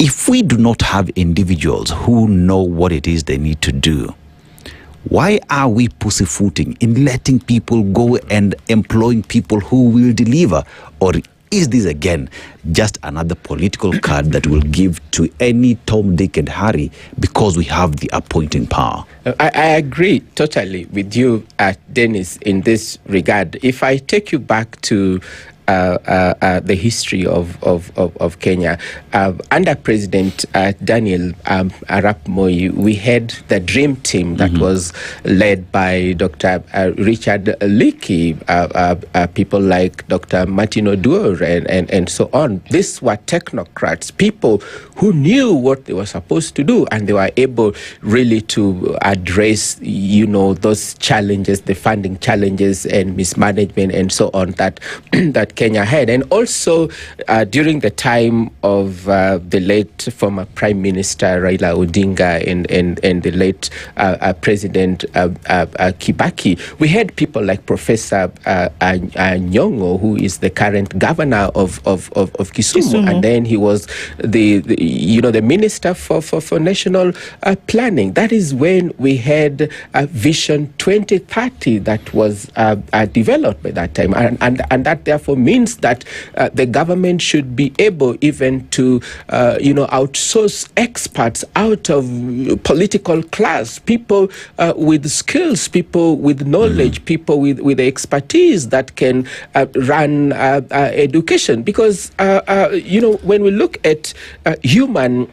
if we do not have individuals who know what it is they need to do, why are we pussyfooting in letting people go and employing people who will deliver? Or is this again just another political card that we'll give to any Tom, Dick and Harry because we have the appointing power? I agree totally with you, Dennis, in this regard. If I take you back to the history of Kenya, under President Daniel Arap Moi, we had the dream team that was led by Dr. Richard Leakey, people like Dr. Martin Oduor and so on. These were technocrats, people who knew what they were supposed to do, and they were able really to address, those challenges, the funding challenges and mismanagement and so on that Kenya had. And also during the time of the late former Prime Minister Raila Odinga and the late President Kibaki, we had people like Professor Nyong'o, who is the current governor of Kisumu, and then he was the Minister for National Planning. That is when we had Vision 2030 that was developed by that time, and that therefore means that the government should be able even to outsource experts out of political class, people with skills, people with knowledge, people with expertise that can run education. Because when we look at human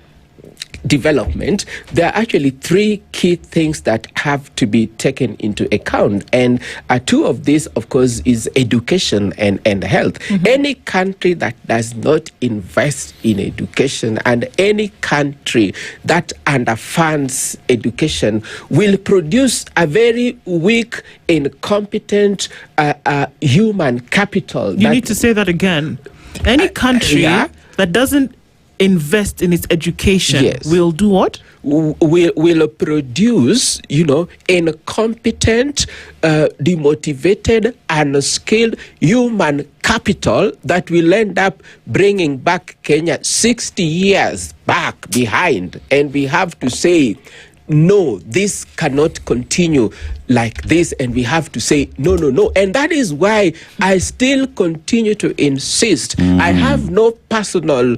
development, there are actually three key things that have to be taken into account, and two of these, of course, is education and health. Any country that does not invest in education, and any country that underfunds education, will produce a very weak, incompetent human capital. You need to say that again. Any country that doesn't invest in its education will do what? Will produce, incompetent, demotivated, unskilled human capital that will end up bringing back Kenya 60 years back behind. And we have to say, no, this cannot continue like this, and we have to say no. And that is why I still continue to insist. I have no personal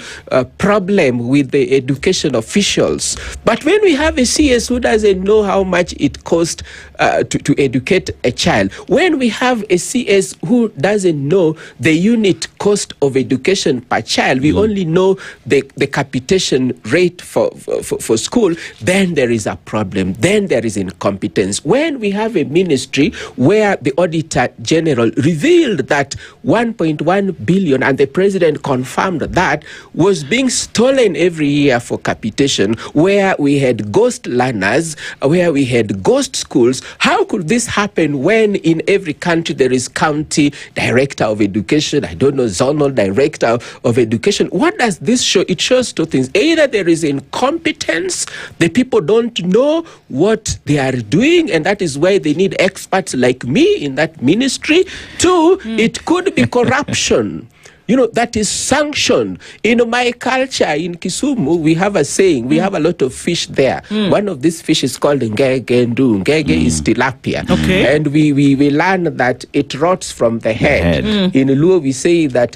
problem with the education officials, but when we have a CS who doesn't know how much it costs to educate a child, when we have a CS who doesn't know the unit cost of education per child, we only know the capitation rate for school, then there is a problem, then there is incompetence. When we have a ministry where the Auditor General revealed that 1.1 billion, and the President confirmed that, was being stolen every year for capitation, where we had ghost learners, where we had ghost schools, how could this happen when in every country there is county director of education, zonal director of education? What does this show? It shows two things. Either there is incompetence, the people don't know what they are doing, and that is why they need experts like me in that ministry. Two, it could be corruption. That is sanctioned. In my culture, in Kisumu, we have a saying, we have a lot of fish there. One of these fish is called ngege ndu. Ngege is tilapia. Okay. And we learn that it rots from the head. In Luo, we say that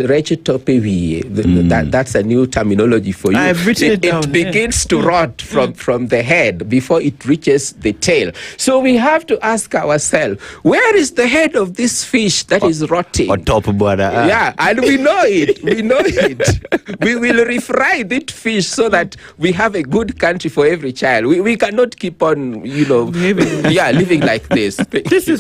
that's a new terminology for you. I've written it down. It begins to rot from the head before it reaches the tail. So we have to ask ourselves, where is the head of this fish that is rotting? On top of water. Yeah, and we know it. We will refry that fish so that we have a good country for every child. We cannot keep on, living like this. This is